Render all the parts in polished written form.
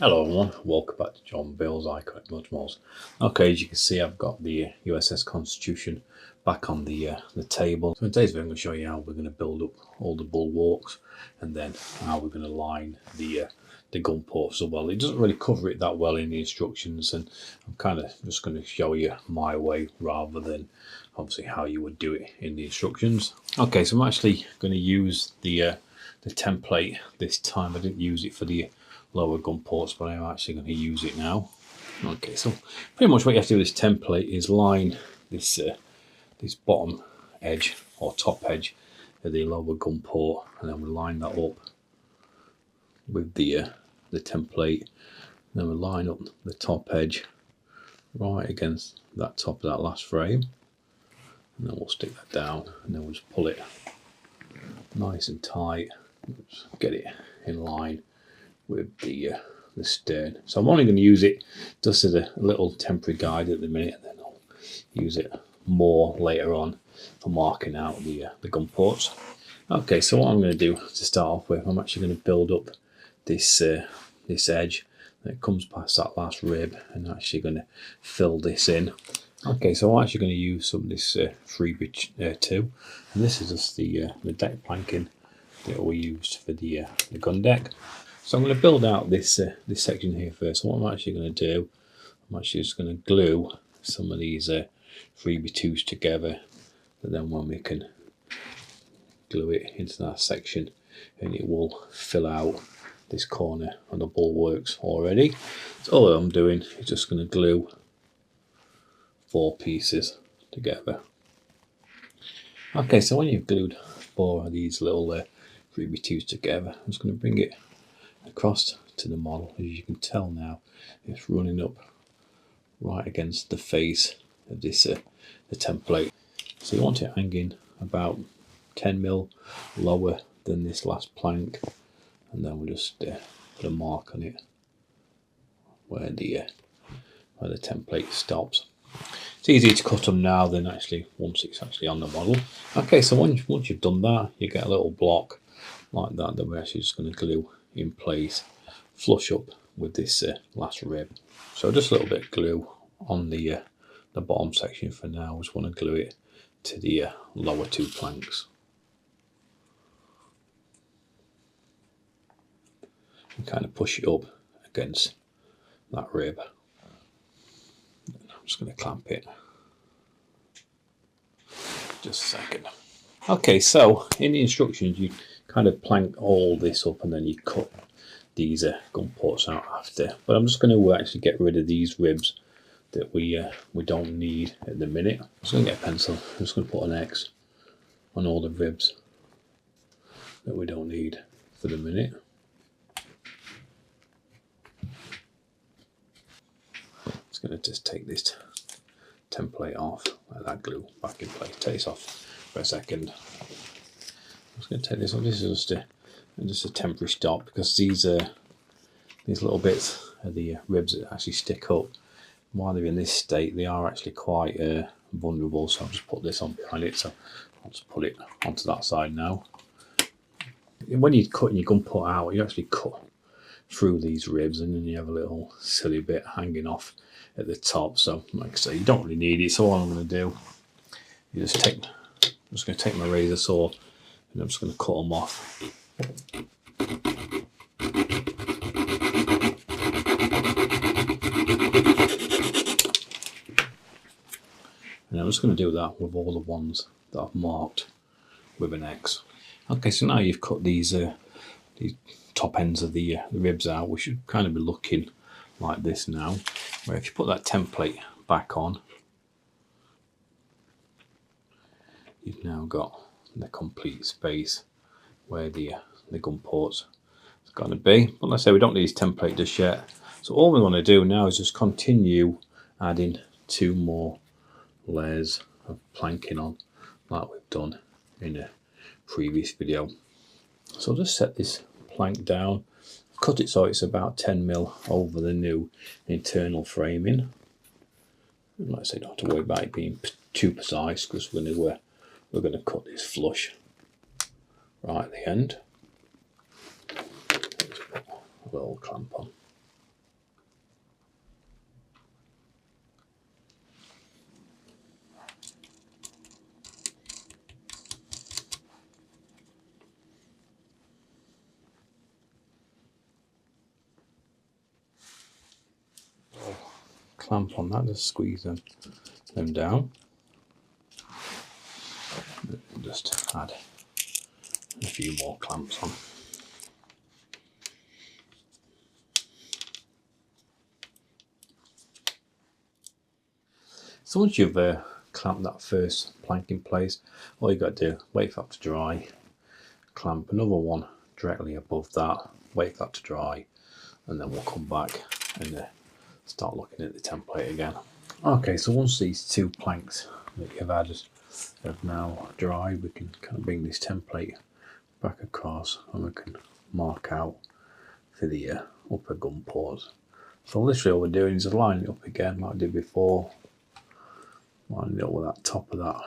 Hello everyone, welcome back to John Bill's Iconic Multimals. Okay, as you can see, I've got the USS Constitution back on the table. So in today's video, I'm going to show you how we're going to build up all the bulwarks and then how we're going to line the gun ports as well. It doesn't really cover it that well in the instructions, and I'm kind of just going to show you my way rather than obviously how you would do it in the instructions. Okay, so I'm actually going to use the template this time. I didn't use it for the lower gun ports, but I'm actually going to use it now. Okay, so pretty much what you have to do with this template is line this this bottom edge or top edge of the lower gun port, and then we line that up with the template. And then we line up the top edge right against that top of that last frame, and then we'll stick that down, and then we'll just pull it nice and tight. Just get it in line with the stern. So I'm only going to use it just as a little temporary guide at the minute, and then I'll use it more later on for marking out the gun ports. Okay, so what I'm going to do to start off with, I'm actually going to build up this this edge that comes past that last rib, and actually going to fill this in. Okay, so I'm actually going to use some of this 3x2, and this is just the deck planking that we used for the gun deck. So I'm going to build out this this section here first. So what I'm actually going to do, I'm actually just going to glue some of these 3x2s together, and then when we can glue it into that section, and it will fill out this corner of the bulwarks already. So all I'm doing is just going to glue 4 pieces together. Okay, so when you've glued 4 of these little 3x2s together, I'm just going to bring it across to the model. As you can tell now, it's running up right against the face of this the template. So you want it hanging about 10mm lower than this last plank, and then we'll just put a mark on it where the template stops. It's easier to cut them now than actually once it's actually on the model. Okay, so once you've done that, you get a little block like that we're actually just going to glue in place, flush up with this last rib. So just a little bit of glue on the bottom section for now. I just want to glue it to the lower 2 planks. And kind of push it up against that rib. I'm just going to clamp it. Just a second. Okay, so in the instructions you kind of plank all this up and then you cut these gun ports out after. But I'm just going to actually get rid of these ribs that we don't need at the minute. I'm just going to get a pencil. I'm just going to put an X on all the ribs that we don't need for the minute. Just going to just take this template off, let that glue back in place. Take this off for a second. I'm just going to take this off. This is just a temporary stop, because these little bits of the ribs that actually stick up, while they're in this state, they are actually quite vulnerable. So I'll just put this on behind it. So I'll just put it onto that side now. When you're cutting your gun port out, you actually cut through these ribs, and then you have a little silly bit hanging off at the top. So like I say, you don't really need it. So all I'm going to do is I'm just going to take my razor saw, and I'm just going to cut them off. And I'm just going to do that with all the ones that I've marked with an X. Okay, so now you've cut these top ends of the ribs out, we should kind of be looking like this now, where if you put that template back on, you've now got the complete space where the gun ports is going to be. But let's say we don't need this template just yet. So all we want to do now is just continue adding 2 more layers of planking on, like we've done in a previous video. So I'll just set this plank down, cut it so it's about 10mm over the new internal framing. And like I say, don't have to worry about it being too precise, because we're going to cut this flush right at the end. Let's put a little clamp on. clamp on that, just squeeze them down. Just add a few more clamps on. So once you've clamped that first plank in place, all you've got to do, wait for that to dry, clamp another one directly above that, wait for that to dry, and then we'll come back and start looking at the template again. Okay, so once these two planks that you've added have now dried, we can kind of bring this template back across and we can mark out for the upper gun ports. So literally all we're doing is lining it up again like I did before, lining it up with that top of that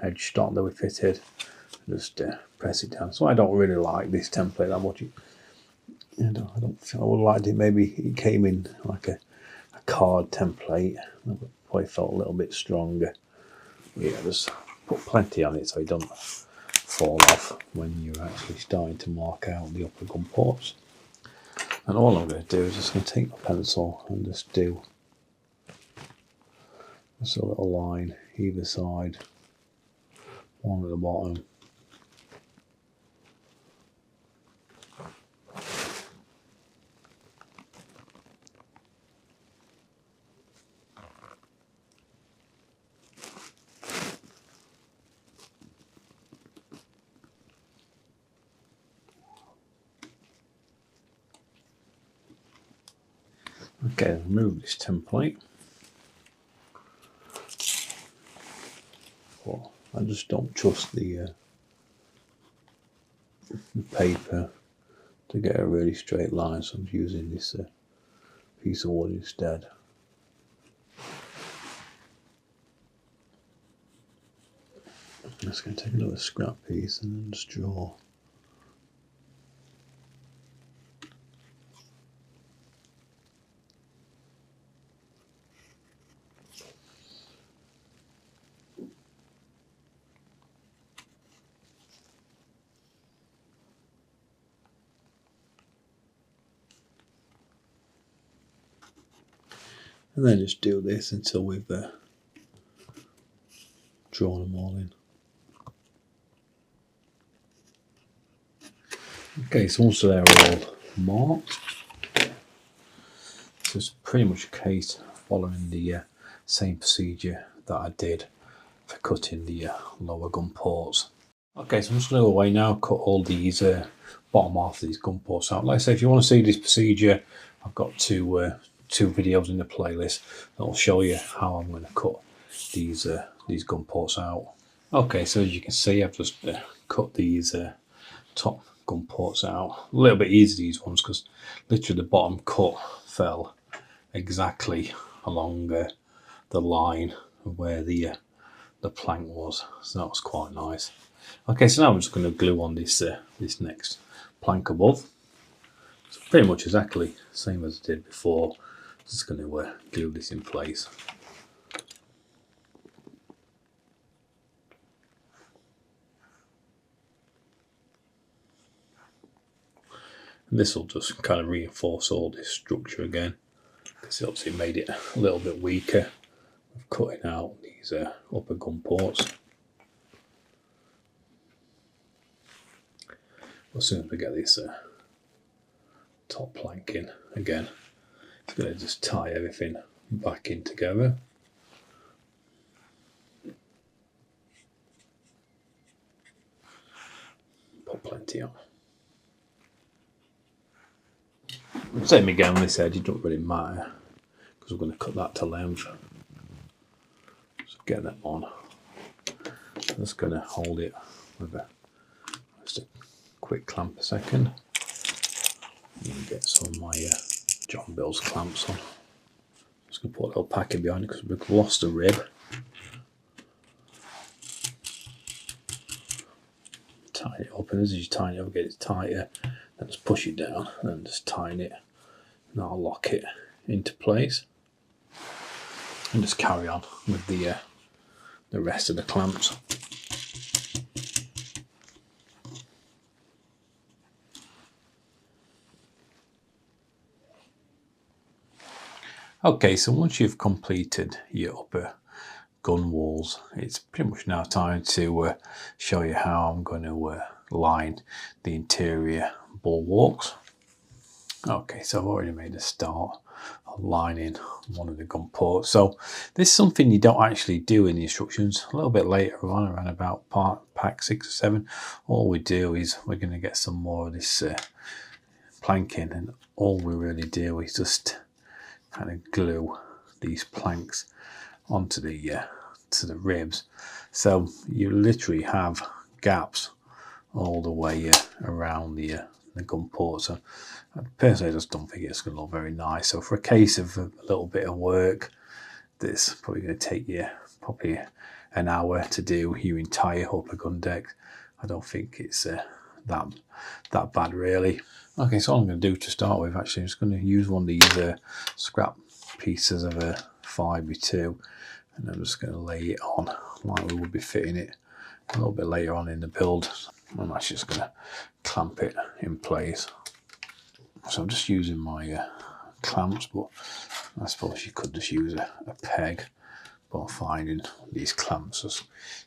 edge stock that we fitted, just press it down. So I don't really like this template that much. I would like it, maybe it came in like a card template, I probably felt a little bit stronger. Yeah, just put plenty on it so it doesn't fall off when you're actually starting to mark out the upper gun ports. And all I'm going to do is just going to take my pencil and just do just a little line either side, one at the bottom. Okay, remove this template. Well, I just don't trust the paper to get a really straight line, so I'm using this piece of wood instead. I'm just going to take another scrap piece and then just draw. And then just do this until we've drawn them all in. Okay, so once they're all marked, so it's pretty much a case following the same procedure that I did for cutting the lower gun ports. Okay, so I'm just going to go away now, cut all these bottom half of these gun ports out. Like I say, if you want to see this procedure, I've got two videos in the playlist that will show you how I'm going to cut these gun ports out. Okay, so as you can see, I've just cut these top gun ports out. A little bit easier these ones because literally the bottom cut fell exactly along the line of where the plank was, so that was quite nice. Okay, so now I'm just going to glue on this this next plank above. So pretty much exactly the same as I did before. Just going to glue this in place. And this will just kind of reinforce all this structure again, because it obviously made it a little bit weaker of cutting out these upper gun ports. As soon as we get this top plank in again, it's going to just tie everything back in together. Put plenty on. Same again on this edge, it doesn't really matter because we're going to cut that to length. So get that on. I'm just going to hold it with just a quick clamp a second. And get some of my John Bill's clamps on. Just going to put a little packet behind it because we've lost a rib. Tighten it up, and as you tighten it up, get it tighter. Then just push it down, and then just tighten it. And that'll lock it into place. And just carry on with the rest of the clamps. Okay, so once you've completed your upper gun walls, it's pretty much now time to show you how I'm going to line the interior bulwarks. Okay, so I've already made a start of lining one of the gun ports. So this is something you don't actually do in the instructions. A little bit later on, around about pack 6 or 7, all we do is we're going to get some more of this planking, and all we really do is just kind of glue these planks onto the to the ribs. So you literally have gaps all the way around the gun port. So personally, I just don't think it's going to look very nice. So for a case of a little bit of work, that's probably going to take you probably an hour to do your entire upper gun deck. I don't think it's that bad really. Okay, so all I'm going to do to start with, actually, I'm just going to use one of these scrap pieces of a 5x2, and I'm just going to lay it on like we would be fitting it a little bit later on in the build. I'm actually just going to clamp it in place. So I'm just using my clamps, but I suppose you could just use a peg, but I'm finding these clamps just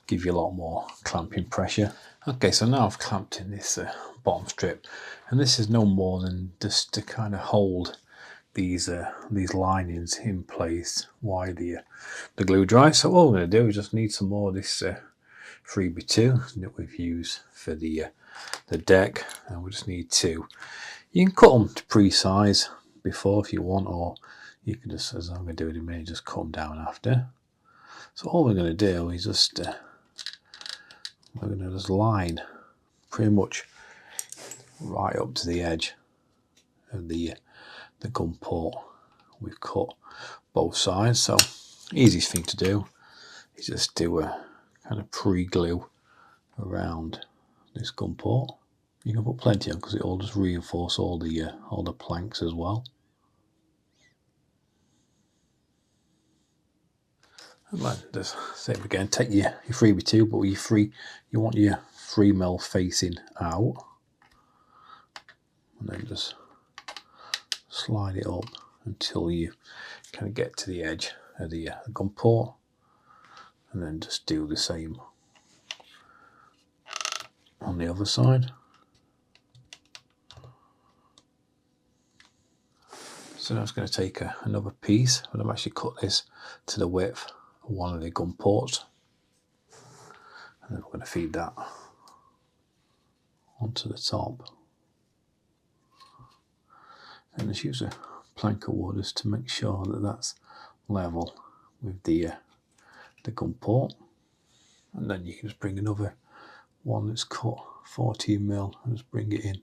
give you a lot more clamping pressure. Okay, so now I've clamped in this bottom strip, and this is no more than just to kind of hold these linings in place while the glue dries. So all we're going to do is just need some more of this 3x2 that we've used for the deck, and we just need to. You can cut them to pre-size before if you want, or you can just, as I'm going to do in a minute, just cut them down after. So all we're going to do is just we're going to just line pretty much right up to the edge of the gun port. We've cut both sides, so easiest thing to do is just do a kind of pre-glue around this gun port. You can put plenty on because it will just reinforce all the planks as well. And then just same again. Take your 3x2, but you want your 3mm facing out, and then just slide it up until you kind of get to the edge of the gun port, and then just do the same on the other side. So now I'm just going to take another piece, and I've actually cut this to the width of one of the gun ports, and then we're going to feed that onto the top. And just use a plank of wood just to make sure that that's level with the gun port, and then you can just bring another one that's cut 14mm and just bring it in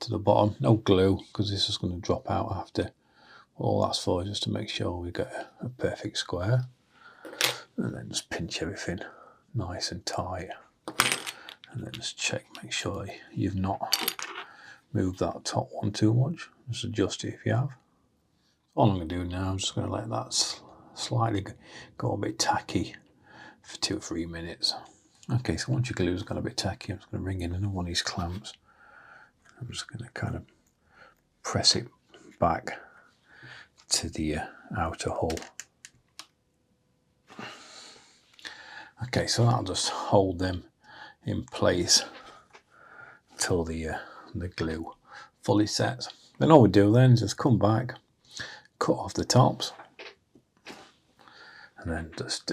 to the bottom. No glue because this is going to drop out after. All that's for is just to make sure we get a perfect square, and then just pinch everything nice and tight, and then just check, make sure you've not moved that top one too much. Just adjust it if you have. All I'm going to do now, I'm just going to let that slightly go a bit tacky for 2 or 3 minutes. Okay, so once your glue's got a bit tacky, I'm just going to bring in another one of these clamps. I'm just going to kind of press it back to the outer hull. Okay, so that'll just hold them in place until the glue fully sets. Then all we do then is just come back, cut off the tops, and then just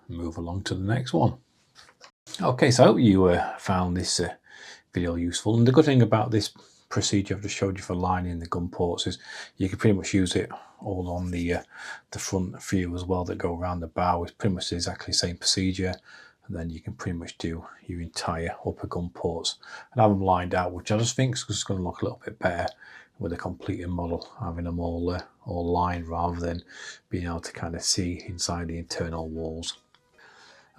move along to the next one. Okay, so I hope you found this video useful. And the good thing about this procedure I've just showed you for lining the gun ports is you can pretty much use it all on the front view as well that go around the bow. It's pretty much exactly the same procedure, and then you can pretty much do your entire upper gun ports and have them lined out, which I just think is going to look a little bit better with a completed model, having them all lined rather than being able to kind of see inside the internal walls.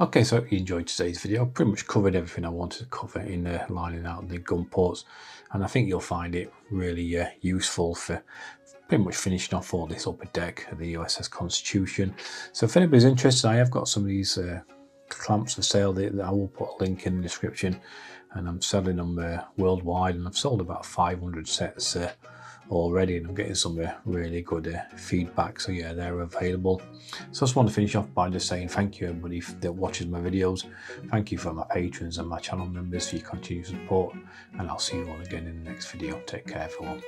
Okay, so I hope you enjoyed today's video. I've pretty much covered everything I wanted to cover in lining out the gun ports, and I think you'll find it really useful for pretty much finishing off all this upper deck of the USS Constitution. So if anybody's interested, I have got some of these clamps for sale that I will put a link in the description, and I'm selling them worldwide, and I've sold about 500 sets already, and I'm getting some really good feedback. So yeah, they're available. So I just want to finish off by just saying thank you everybody that watches my videos. Thank you for my patrons and my channel members for your continued support, and I'll see you all again in the next video. Take care everyone.